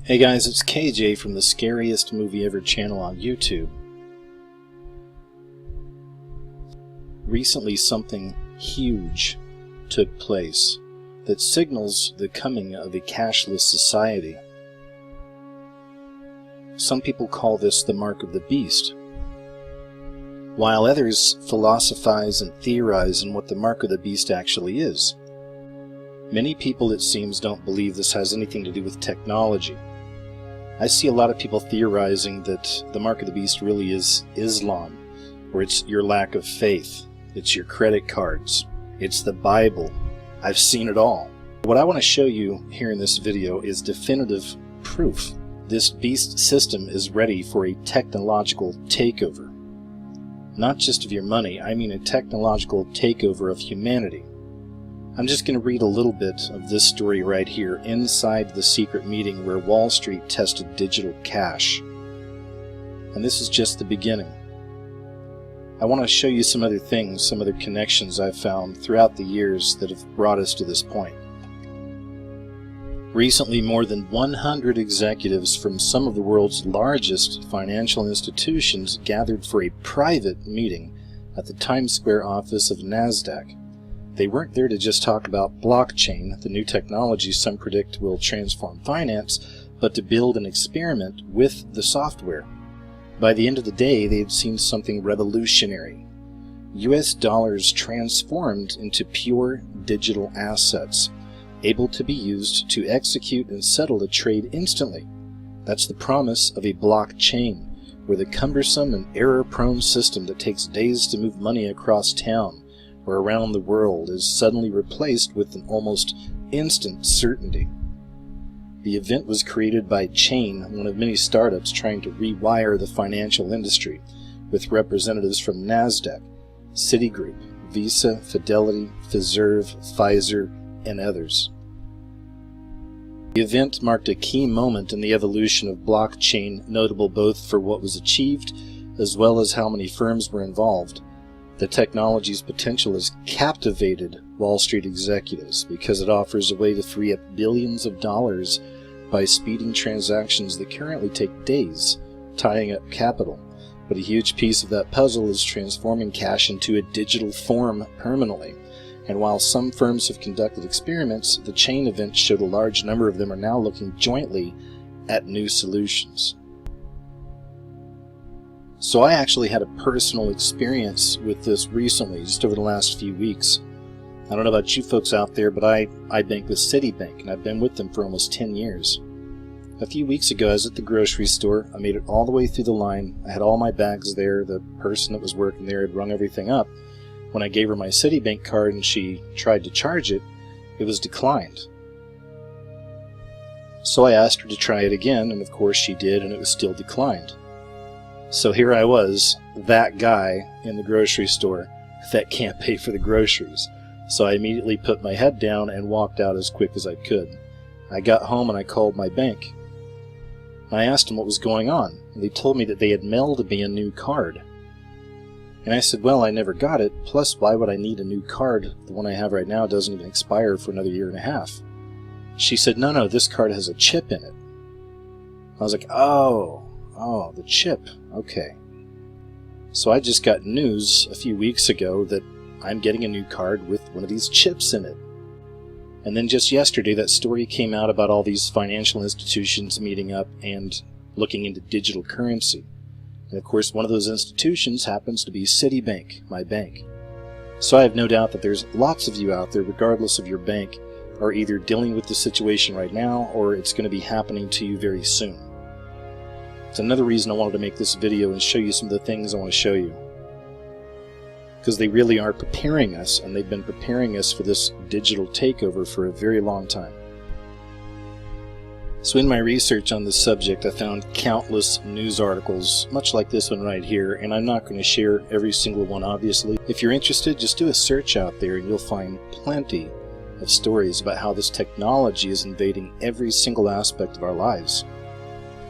Hey guys, it's KJ from the Scariest Movie Ever channel on YouTube. Recently something huge took place that signals the coming of a cashless society. Some people call this the mark of the beast, while others philosophize and theorize on what the mark of the beast actually is. Many people, it seems, don't believe this has anything to do with technology. I see a lot of people theorizing that the mark of the beast really is Islam, or it's your lack of faith, it's your credit cards, it's the Bible. I've seen it all. What I want to show you here in this video is definitive proof. This beast system is ready for a technological takeover. Not just of your money, I mean a technological takeover of humanity. I'm just going to read a little bit of this story right here inside the secret meeting where Wall Street tested digital cash. And this is just the beginning. I want to show you some other things, some other connections I've found throughout the years that have brought us to this point. Recently, more than 100 executives from some of the world's largest financial institutions gathered for a private meeting at the Times Square office of NASDAQ. They weren't there to just talk about blockchain, the new technology some predict will transform finance, but to build an experiment with the software. By the end of the day, they had seen something revolutionary. US dollars transformed into pure digital assets, able to be used to execute and settle a trade instantly. That's the promise of a blockchain, where the cumbersome and error-prone system that takes days to move money across town or around the world is suddenly replaced with an almost instant certainty. The event was created by Chain, one of many startups trying to rewire the financial industry, with representatives from NASDAQ, Citigroup, Visa, Fidelity, Fiserv, Pfizer, and others. The event marked a key moment in the evolution of blockchain, notable both for what was achieved as well as how many firms were involved. The technology's potential has captivated Wall Street executives because it offers a way to free up billions of dollars by speeding transactions that currently take days, tying up capital. But a huge piece of that puzzle is transforming cash into a digital form permanently. And while some firms have conducted experiments, the Chain event showed a large number of them are now looking jointly at new solutions. So I actually had a personal experience with this recently, just over the last few weeks. I don't know about you folks out there, but I bank with Citibank, and I've been with them for almost 10 years. A few weeks ago, I was at the grocery store. I made it all the way through the line. I had all my bags there. The person that was working there had rung everything up. When I gave her my Citibank card and she tried to charge it, it was declined. So I asked her to try it again, and of course she did, and it was still declined. So here I was, that guy in the grocery store that can't pay for the groceries. So I immediately put my head down and walked out as quick as I could. I got home and I called my bank. I asked them what was going on, and they told me that they had mailed me a new card. And I said, well, I never got it, plus why would I need a new card? The one I have right now doesn't even expire for another year and a half. She said, no, this card has a chip in it. I was like, oh, the chip, okay. So I just got news a few weeks ago that I'm getting a new card with one of these chips in it. And then just yesterday, that story came out about all these financial institutions meeting up and looking into digital currency. And of course, one of those institutions happens to be Citibank, my bank. So I have no doubt that there's lots of you out there, regardless of your bank, are either dealing with the situation right now or it's going to be happening to you very soon. It's another reason I wanted to make this video and show you some of the things I want to show you. Because they really are preparing us, and they've been preparing us for this digital takeover for a very long time. So in my research on this subject, I found countless news articles, much like this one right here, and I'm not going to share every single one, obviously. If you're interested, just do a search out there and you'll find plenty of stories about how this technology is invading every single aspect of our lives.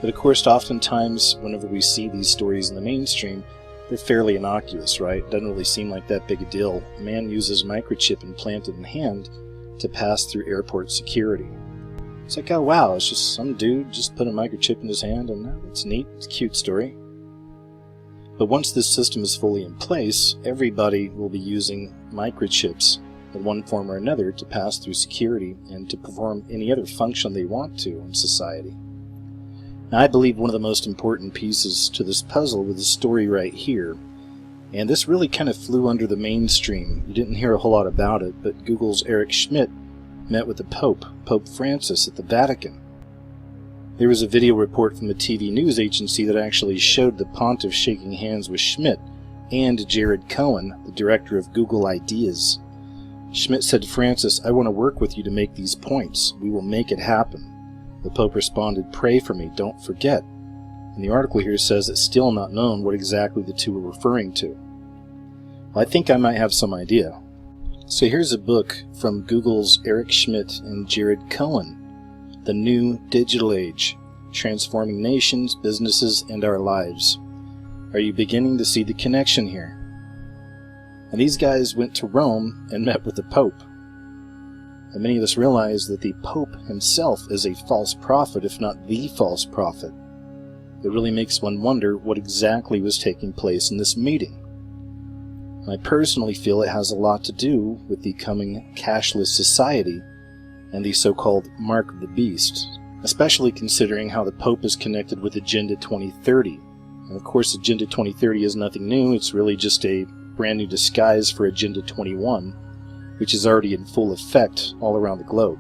But of course, oftentimes, whenever we see these stories in the mainstream, they're fairly innocuous, right? Doesn't really seem like that big a deal. Man uses microchip implanted in hand to pass through airport security. It's like, oh wow, it's just some dude just put a microchip in his hand, and it's neat, it's a cute story. But once this system is fully in place, everybody will be using microchips in one form or another to pass through security and to perform any other function they want to in society. Now, I believe one of the most important pieces to this puzzle was the story right here. And this really kind of flew under the mainstream. You didn't hear a whole lot about it, but Google's Eric Schmidt met with the Pope Francis, at the Vatican. There was a video report from the TV news agency that actually showed the pontiff shaking hands with Schmidt and Jared Cohen, the director of Google Ideas. Schmidt said to Francis, "I want to work with you to make these points. We will make it happen." The Pope responded, "Pray for me, don't forget." And the article here says it's still not known what exactly the two were referring to. Well, I think I might have some idea. So here's a book from Google's Eric Schmidt and Jared Cohen, The New Digital Age, Transforming Nations, Businesses, and Our Lives. Are you beginning to see the connection here? And these guys went to Rome and met with the Pope. And many of us realize that the Pope himself is a false prophet, if not the false prophet. It really makes one wonder what exactly was taking place in this meeting. And I personally feel it has a lot to do with the coming cashless society and the so-called mark of the beast, especially considering how the Pope is connected with Agenda 2030. And of course, Agenda 2030 is nothing new. It's really just a brand new disguise for Agenda 21, which is already in full effect all around the globe.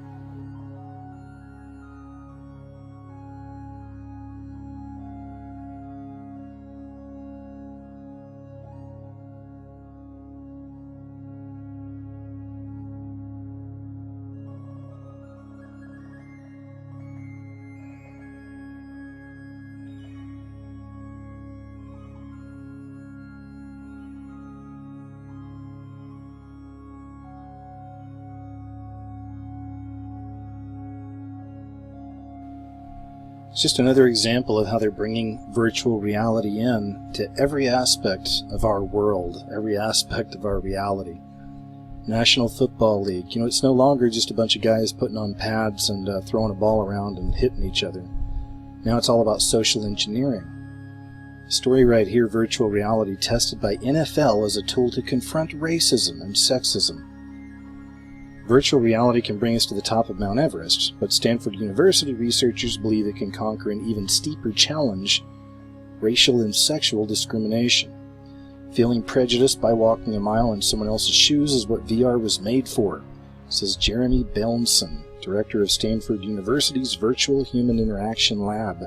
It's just another example of how they're bringing virtual reality in to every aspect of our world, every aspect of our reality. National Football League, it's no longer just a bunch of guys putting on pads and throwing a ball around and hitting each other. Now it's all about social engineering. The story right here, virtual reality tested by NFL as a tool to confront racism and sexism. Virtual reality can bring us to the top of Mount Everest, but Stanford University researchers believe it can conquer an even steeper challenge, racial and sexual discrimination. Feeling prejudiced by walking a mile in someone else's shoes is what VR was made for, says Jeremy Belnson, director of Stanford University's Virtual Human Interaction Lab.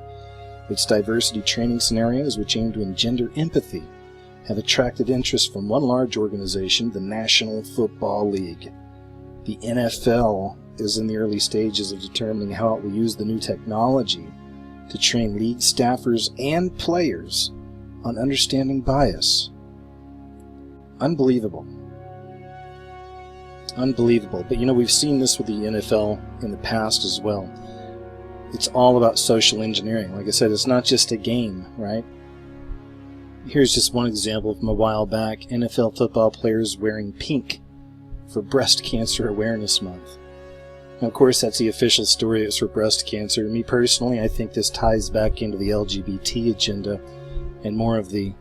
Its diversity training scenarios, which aim to engender empathy, have attracted interest from one large organization, the National Football League. The NFL is in the early stages of determining how it will use the new technology to train league staffers and players on understanding bias. Unbelievable. Unbelievable. But we've seen this with the NFL in the past as well. It's all about social engineering. Like I said, it's not just a game, right? Here's just one example from a while back. NFL football players wearing pink for Breast Cancer Awareness Month. Now, of course, that's the official story. It's for breast cancer. Me personally, I think this ties back into the LGBT agenda and more of the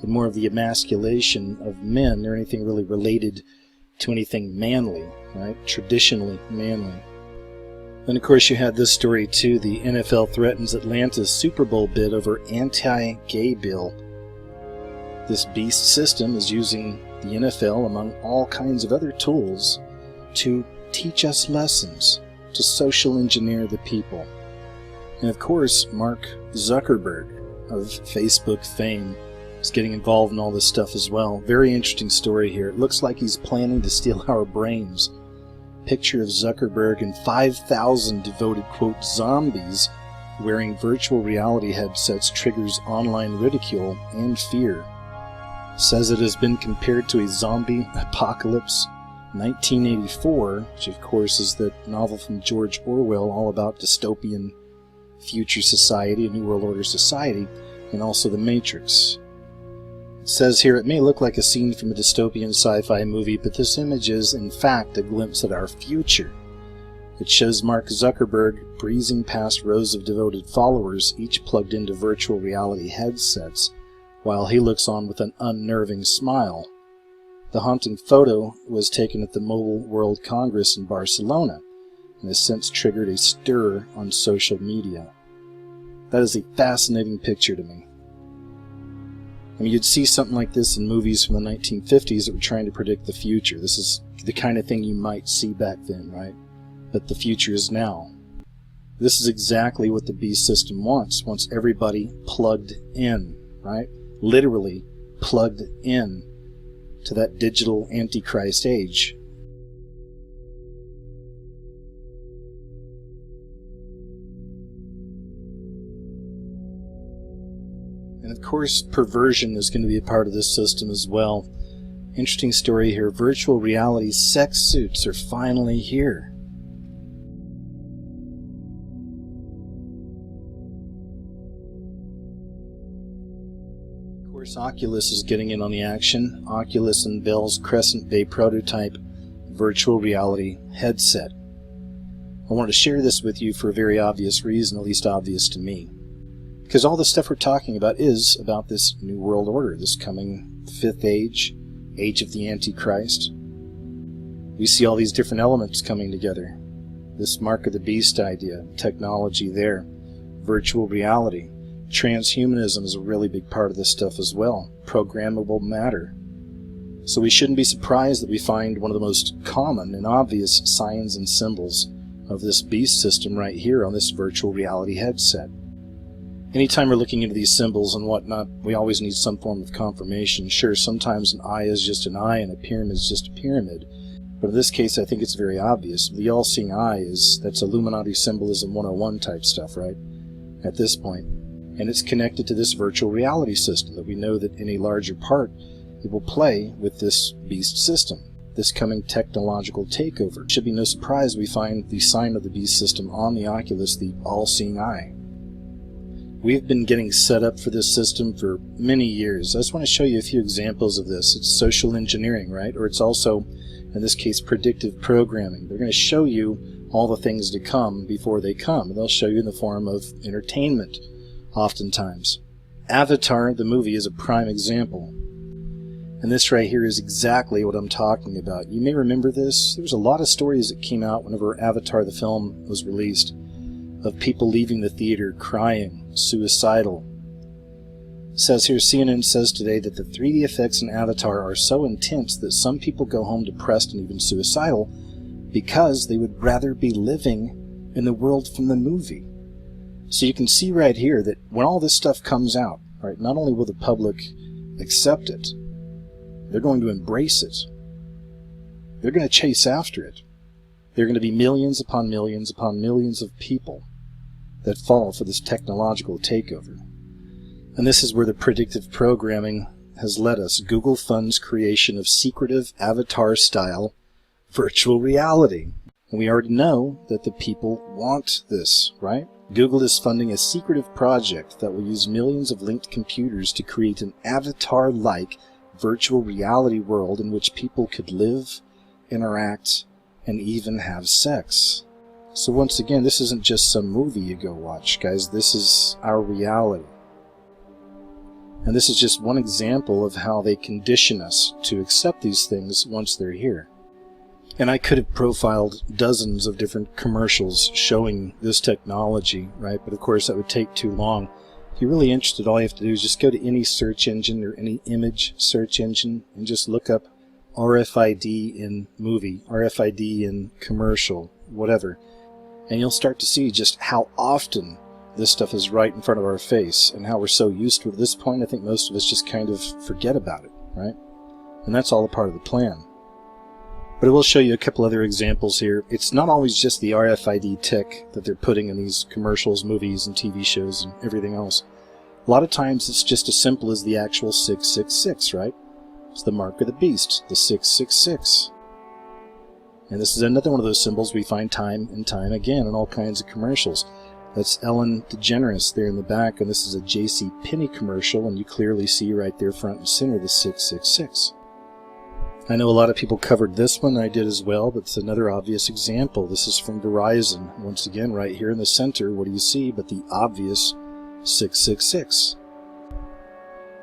emasculation of men, or anything really related to anything manly, right? Traditionally manly. Then, of course, you had this story too. The NFL threatens Atlanta's Super Bowl bid over anti-gay bill. This Beastʻ system is using the NFL, among all kinds of other tools, to teach us lessons, to social engineer the people. And of course, Mark Zuckerberg of Facebook fame is getting involved in all this stuff as well. Very interesting story here. It looks like he's planning to steal our brains. Picture of Zuckerberg and 5,000 devoted, quote, zombies wearing virtual reality headsets triggers online ridicule and fear. Says it has been compared to a zombie apocalypse. 1984, which of course is the novel from George Orwell, all about dystopian future society, a New World Order society, and also The Matrix. It says here, it may look like a scene from a dystopian sci-fi movie, but this image is, in fact, a glimpse at our future. It shows Mark Zuckerberg breezing past rows of devoted followers, each plugged into virtual reality headsets, while he looks on with an unnerving smile. The haunting photo was taken at the Mobile World Congress in Barcelona, and has since triggered a stir on social media. That is a fascinating picture to me. I mean, you'd see something like this in movies from the 1950s that were trying to predict the future. This is the kind of thing you might see back then, right? But the future is now. This is exactly what the Beastʻ system wants everybody plugged in, right? Literally plugged in to that digital Antichrist age. And of course, perversion is going to be a part of this system as well. Interesting story here. Virtual reality sex suits are finally here. Of course, Oculus is getting in on the action. Oculus unveils Crescent Bay prototype virtual reality headset. I wanted to share this with you for a very obvious reason, at least obvious to me. Because all the stuff we're talking about is about this new world order, this coming fifth age, age of the Antichrist. We see all these different elements coming together. This Mark of the Beast idea, technology there, virtual reality. Transhumanism is a really big part of this stuff as well. Programmable matter. So we shouldn't be surprised that we find one of the most common and obvious signs and symbols of this Beastʻ system right here on this virtual reality headset. Anytime we're looking into these symbols and whatnot, we always need some form of confirmation. Sure, sometimes an eye is just an eye and a pyramid is just a pyramid. But in this case, I think it's very obvious. The all-seeing eye that's Illuminati symbolism 101 type stuff, right? At this point. And it's connected to this virtual reality system that we know that in a larger part, it will play with this Beastʻ system, this coming technological takeover. It should be no surprise we find the sign of the Beastʻ system on the Oculus, the all-seeing eye. We've been getting set up for this system for many years. I just want to show you a few examples of this. It's social engineering, right? Or it's also, in this case, predictive programming. They're going to show you all the things to come before they come. And they'll show you in the form of entertainment, oftentimes. Avatar, the movie, is a prime example. And this right here is exactly what I'm talking about. You may remember this. There was a lot of stories that came out whenever Avatar, the film, was released, of people leaving the theater crying, suicidal. It says here, CNN says today that the 3D effects in Avatar are so intense that some people go home depressed and even suicidal because they would rather be living in the world from the movie. So you can see right here that when all this stuff comes out, right, not only will the public accept it, they're going to embrace it. They're going to chase after it. There are going to be millions upon millions upon millions of people that fall for this technological takeover. And this is where the predictive programming has led us. Google funds creation of secretive avatar-style virtual reality. And we already know that the people want this, right? Google is funding a secretive project that will use millions of linked computers to create an avatar-like virtual reality world in which people could live, interact, and even have sex. So once again, this isn't just some movie you go watch, guys. This is our reality. And this is just one example of how they condition us to accept these things once they're here. And I could have profiled dozens of different commercials showing this technology, right? But of course that would take too long. If you're really interested, all you have to do is just go to any search engine or any image search engine and just look up RFID in movie, RFID in commercial, whatever. And you'll start to see just how often this stuff is right in front of our face and how we're so used to it at this point. I think most of us just kind of forget about it, right? And that's all a part of the plan. But I will show you a couple other examples here. It's not always just the RFID tick that they're putting in these commercials, movies, and TV shows and everything else. A lot of times it's just as simple as the actual 666, right? It's the mark of the beast, the 666. And this is another one of those symbols we find time and time again in all kinds of commercials. That's Ellen DeGeneres there in the back, and this is a J.C. Penney commercial, and you clearly see right there front and center the 666. I know a lot of people covered this one, I did as well, but it's another obvious example. This is from Verizon. Once again, right here in the center, what do you see but the obvious 666?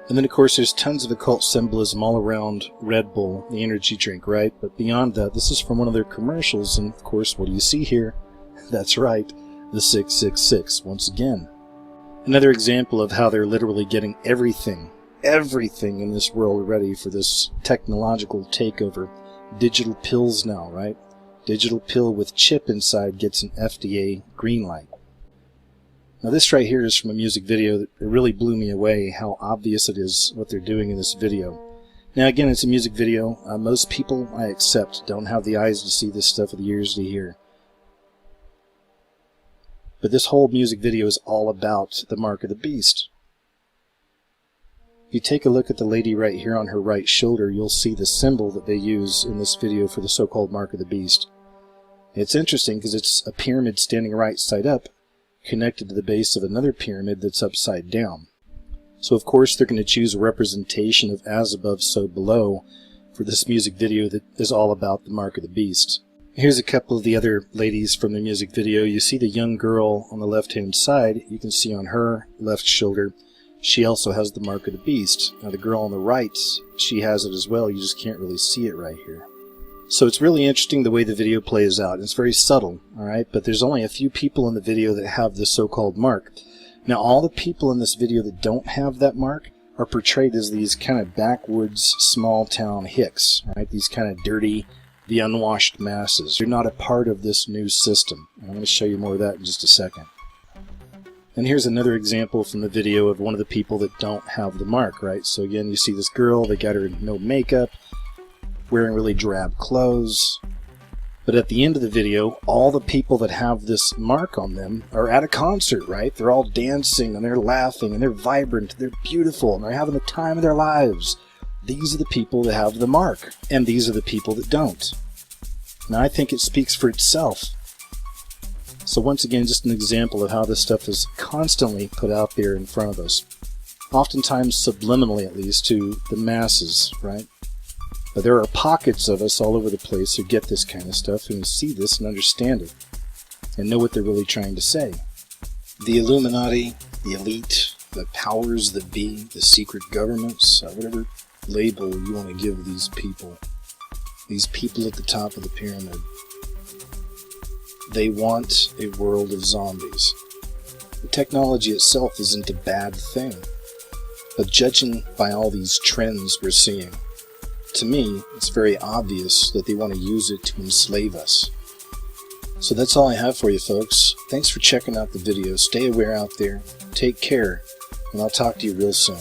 And then, of course, there's tons of occult symbolism all around Red Bull, the energy drink, right? But beyond that, this is from one of their commercials, and of course, what do you see here? That's right, the 666, once again. Another example of how they're literally getting everything in this world ready for this technological takeover. Digital pills now, right? Digital pill with chip inside gets an FDA green light. Now this right here is from a music video that really blew me away, how obvious it is what they're doing in this video. Now again, it's a music video. Most people, I accept, don't have the eyes to see this stuff or the ears to hear. But this whole music video is all about the mark of the beast. If you take a look at the lady right here on her right shoulder, you'll see the symbol that they use in this video for the so-called mark of the beast. It's interesting because it's a pyramid standing right side up, connected to the base of another pyramid that's upside down. So of course they're going to choose a representation of as above, so below for this music video that is all about the mark of the beast. Here's a couple of the other ladies from the music video. You see the young girl on the left-hand side. You can see on her left shoulder, she also has the mark of the beast. Now the girl on the right, she has it as well. You just can't really see it right here. So it's really interesting the way the video plays out. It's very subtle, alright? But there's only a few people in the video that have this so-called mark. Now all the people in this video that don't have that mark are portrayed as these kind of backwoods, small-town hicks, right? These kind of dirty, the unwashed masses. They're not a part of this new system. I'm going to show you more of that in just a second. And here's another example from the video of one of the people that don't have the mark, right? So again, you see this girl, they got her in no makeup, wearing really drab clothes. But at the end of the video, all the people that have this mark on them are at a concert, right? They're all dancing and they're laughing and they're vibrant, they're beautiful, and they're having the time of their lives. These are the people that have the mark, and these are the people that don't. Now I think it speaks for itself. So once again, just an example of how this stuff is constantly put out there in front of us. Oftentimes subliminally, at least, to the masses, right? But there are pockets of us all over the place who get this kind of stuff, who see this and understand it, and know what they're really trying to say. The Illuminati, the elite, the powers that be, the secret governments, whatever label you want to give these people at the top of the pyramid. They want a world of zombies. The technology itself isn't a bad thing, but judging by all these trends we're seeing, to me, it's very obvious that they want to use it to enslave us. So that's all I have for you, folks. Thanks for checking out the video. Stay aware out there. Take care, and I'll talk to you real soon.